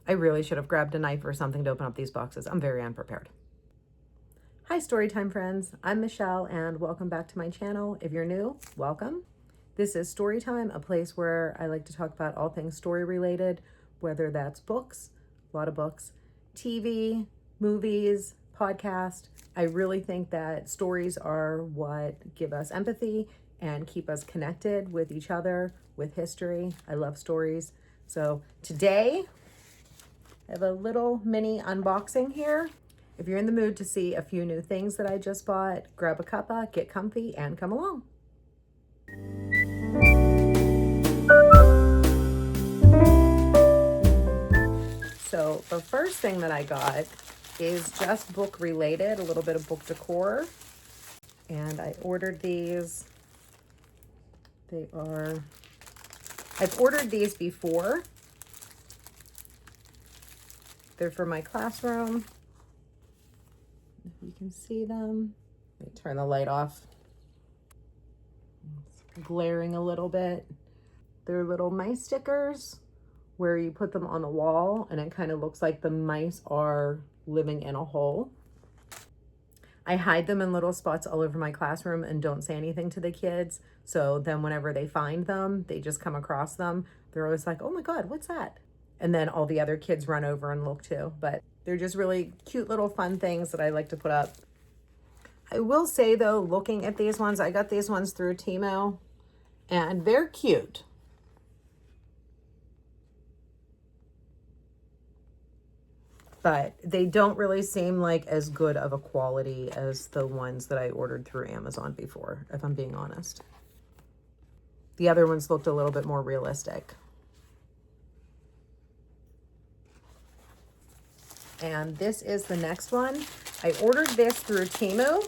I really should have grabbed a knife or something to open up these boxes. I'm very unprepared. Hi Storytime friends, I'm Michelle and welcome back to my channel. If you're new, welcome. This is Storytime, a place where I like to talk about all things story related, whether that's books, a lot of books, TV, movies, podcast. I really think that stories are what give us empathy and keep us connected with each other, with history. I love stories. So today, I have a little mini unboxing here. If you're in the mood to see a few new things that I just bought, grab a cuppa, get comfy, and come along. So the first thing that I got is just book related, a little bit of book decor. And I ordered these. I've ordered these before. They're for my classroom. If you can see them. Let me turn the light off. It's glaring a little bit. They're little mice stickers where you put them on the wall and it kind of looks like the mice are living in a hole. I hide them in little spots all over my classroom and don't say anything to the kids. So then whenever they find them, they just come across them. They're always like, oh my God, what's that? And then all the other kids run over and look too. But they're just really cute little fun things that I like to put up. I will say though, looking at these ones, I got these ones through Temu and they're cute. But they don't really seem like as good of a quality as the ones that I ordered through Amazon before, if I'm being honest. The other ones looked a little bit more realistic. And this is the next one. I ordered this through Temu.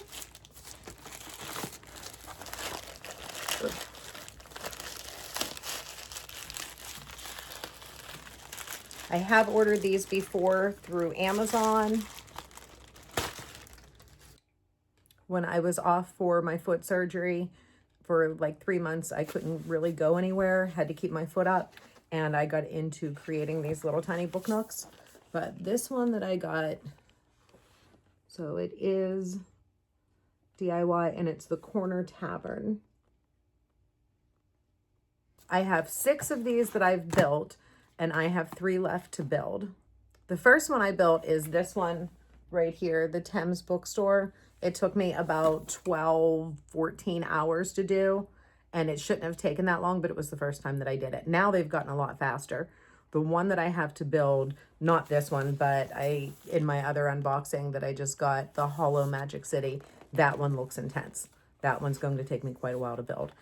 I have ordered these before through Amazon. When I was off for my foot surgery for like 3 months, I couldn't really go anywhere, had to keep my foot up, and I got into creating these little tiny book nooks. But this one that I got, so it is DIY and it's the Corner Tavern. I have 6 of these that I've built and I have 3 left to build. The first one I built is this one right here, the Thames Bookstore. It took me about 12, 14 hours to do, and it shouldn't have taken that long, but it was the first time that I did it. Now they've gotten a lot faster. The one that I have to build, not this one, but in my other unboxing that I just got, the Hollow Magic City, that one looks intense. That one's going to take me quite a while to build.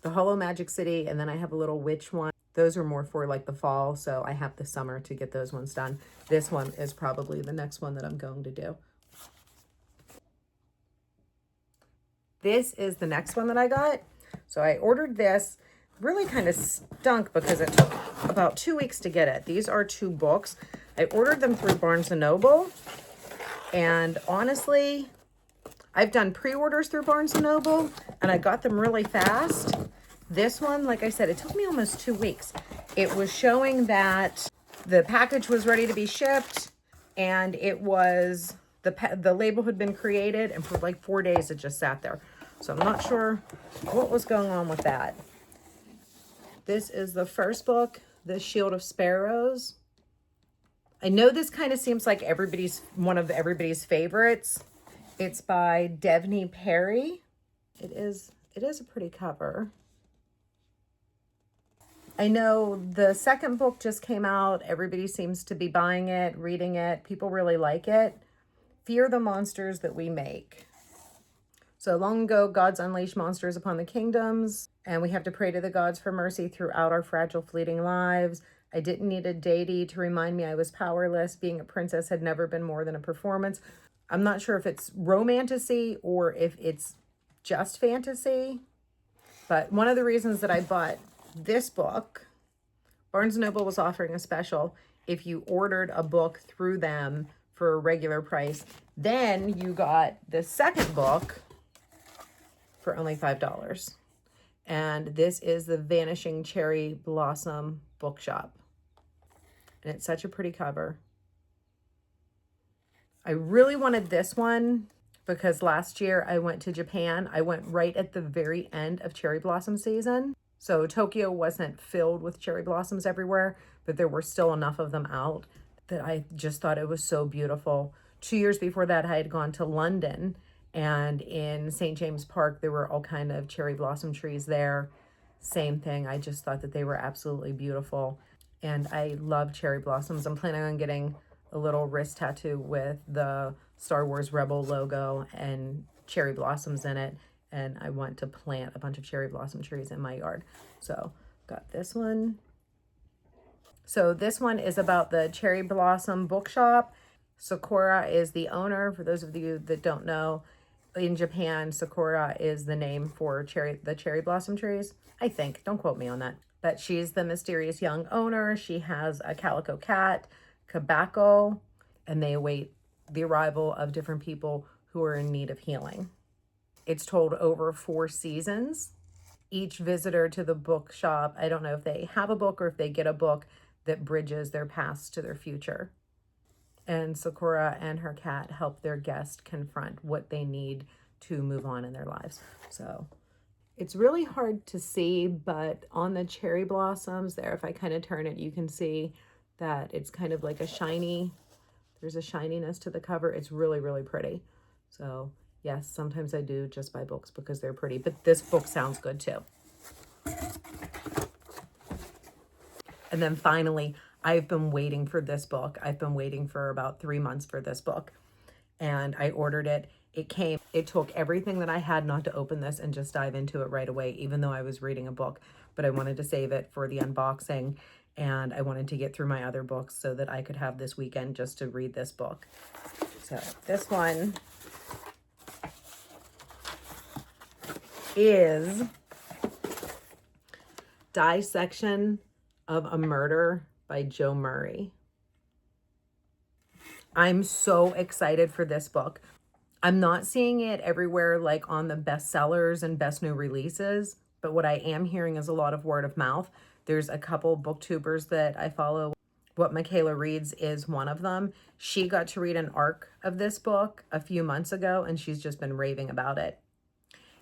The Hollow Magic City, and then I have a little witch one. Those are more for like the fall, so I have the summer to get those ones done. This one is probably the next one that I'm going to do. This is the next one that I got. So I ordered this. Really kind of stunk because it took about 2 weeks to get it. These are 2 books. I ordered them through Barnes & Noble. And honestly, I've done pre-orders through Barnes & Noble and I got them really fast. This one, like I said, it took me almost 2 weeks. It was showing that the package was ready to be shipped and it was, the label had been created, and for like 4 days it just sat there. So I'm not sure what was going on with that. This is the first book, The Shield of Sparrows. I know this kind of seems like one of everybody's favorites. It's by Devney Perry. It is a pretty cover. I know the second book just came out. Everybody seems to be buying it, reading it. People really like it. Fear the Monsters That We Make. So long ago, gods unleashed monsters upon the kingdoms, and we have to pray to the gods for mercy throughout our fragile, fleeting lives. I didn't need a deity to remind me I was powerless. Being a princess had never been more than a performance. I'm not sure if it's romantasy or if it's just fantasy, but one of the reasons that I bought this book, Barnes & Noble was offering a special. If you ordered a book through them for a regular price, then you got the second book for only $5. And this is the Vanishing Cherry Blossom Bookshop. And it's such a pretty cover. I really wanted this one because last year I went to Japan. I went right at the very end of cherry blossom season. So Tokyo wasn't filled with cherry blossoms everywhere, but there were still enough of them out that I just thought it was so beautiful. 2 years before that, I had gone to London, and in St. James Park, there were all kind of cherry blossom trees there. Same thing. I just thought that they were absolutely beautiful. And I love cherry blossoms. I'm planning on getting a little wrist tattoo with the Star Wars Rebel logo and cherry blossoms in it. And I want to plant a bunch of cherry blossom trees in my yard. So got this one. So this one is about the Cherry Blossom Bookshop. Sakura is the owner. For those of you that don't know, in Japan, Sakura is the name for the cherry blossom trees. I think, don't quote me on that. But she's the mysterious young owner. She has a calico cat, Kabako, and they await the arrival of different people who are in need of healing. It's told over 4 seasons. Each visitor to the bookshop, I don't know if they have a book or if they get a book that bridges their past to their future. And Sakura and her cat help their guest confront what they need to move on in their lives. So it's really hard to see, but on the cherry blossoms there, if I kind of turn it, you can see that it's kind of like a shiny, there's a shininess to the cover. It's really, really pretty. So yes, sometimes I do just buy books because they're pretty, but this book sounds good too. And then finally, I've been waiting for this book. I've been waiting for about 3 months for this book. And I ordered it. It came. It took everything that I had not to open this and just dive into it right away, even though I was reading a book. But I wanted to save it for the unboxing. And I wanted to get through my other books so that I could have this weekend just to read this book. So this one is Dissection of a Murder by Joe Murray. I'm so excited for this book. I'm not seeing it everywhere like on the bestsellers and best new releases, but what I am hearing is a lot of word of mouth. There's a couple booktubers that I follow. What Michaela reads is one of them. She got to read an arc of this book a few months ago, and she's just been raving about it.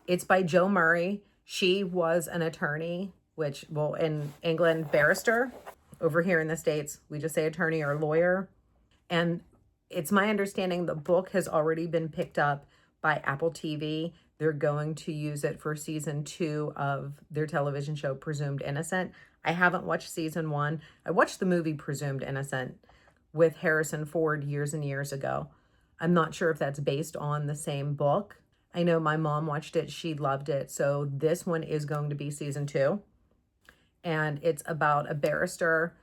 It's by Joe Murray. She was an attorney, which, well, in England, barrister. Over here in the States, we just say attorney or lawyer. And it's my understanding the book has already been picked up by Apple TV. They're going to use it for season 2 of their television show, Presumed Innocent. I haven't watched season 1. I watched the movie Presumed Innocent with Harrison Ford years and years ago. I'm not sure if that's based on the same book. I know my mom watched it. She loved it. So this one is going to be season 2. And it's about a barrister,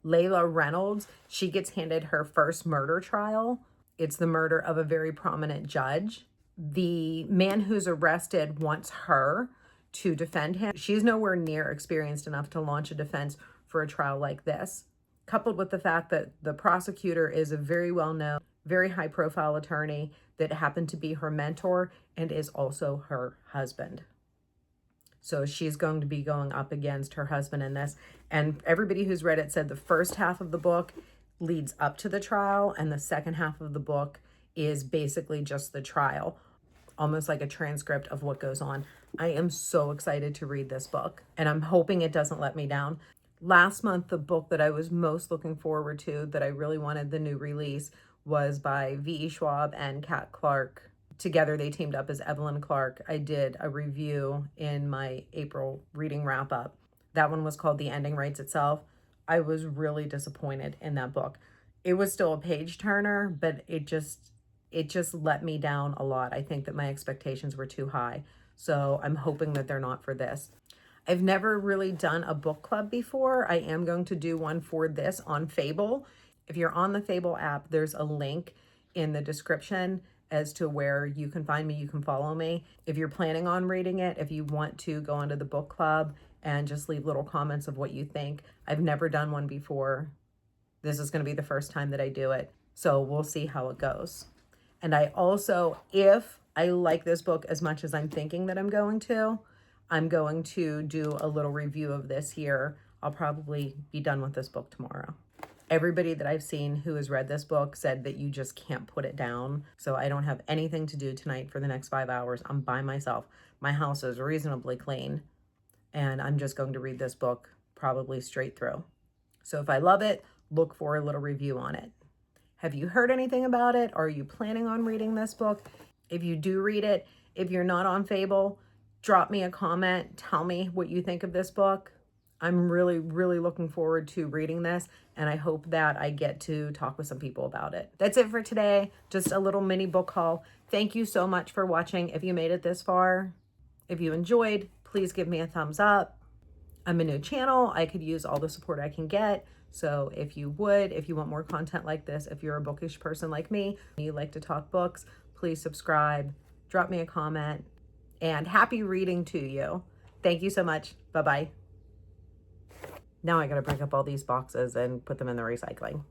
Layla Reynolds. She gets handed her first murder trial. It's the murder of a very prominent judge. The man who's arrested wants her to defend him. She's nowhere near experienced enough to launch a defense for a trial like this, coupled with the fact that the prosecutor is a very well-known, very high-profile attorney that happened to be her mentor and is also her husband. So she's going to be going up against her husband in this. And everybody who's read it said the first half of the book leads up to the trial, and the second half of the book is basically just the trial, almost like a transcript of what goes on. I am so excited to read this book, and I'm hoping it doesn't let me down. Last month, the book that I was most looking forward to, that I really wanted the new release, was by V.E. Schwab and Kat Clark. Together, they teamed up as Evelyn Clark. I did a review in my April reading wrap-up. That one was called The Ending Writes Itself. I was really disappointed in that book. It was still a page-turner, but it just let me down a lot. I think that my expectations were too high. So I'm hoping that they're not for this. I've never really done a book club before. I am going to do one for this on Fable. If you're on the Fable app, there's a link in the description as to where you can find me, you can follow me. If you're planning on reading it, if you want to go into the book club and just leave little comments of what you think. I've never done one before. This is going to be the first time that I do it. So we'll see how it goes. And I also, if I like this book as much as I'm thinking that I'm going to do a little review of this here. I'll probably be done with this book tomorrow. Everybody that I've seen who has read this book said that you just can't put it down. So I don't have anything to do tonight for the next 5 hours. I'm by myself. My house is reasonably clean, and I'm just going to read this book probably straight through. So if I love it, look for a little review on it. Have you heard anything about it? Are you planning on reading this book? If you do read it, if you're not on Fable, drop me a comment. Tell me what you think of this book. I'm really, really looking forward to reading this, and I hope that I get to talk with some people about it. That's it for today. Just a little mini book haul. Thank you so much for watching. If you made it this far, if you enjoyed, please give me a thumbs up. I'm a new channel. I could use all the support I can get. So if you want more content like this, if you're a bookish person like me, you like to talk books, please subscribe, drop me a comment, and happy reading to you. Thank you so much. Bye-bye. Now I gotta break up all these boxes and put them in the recycling.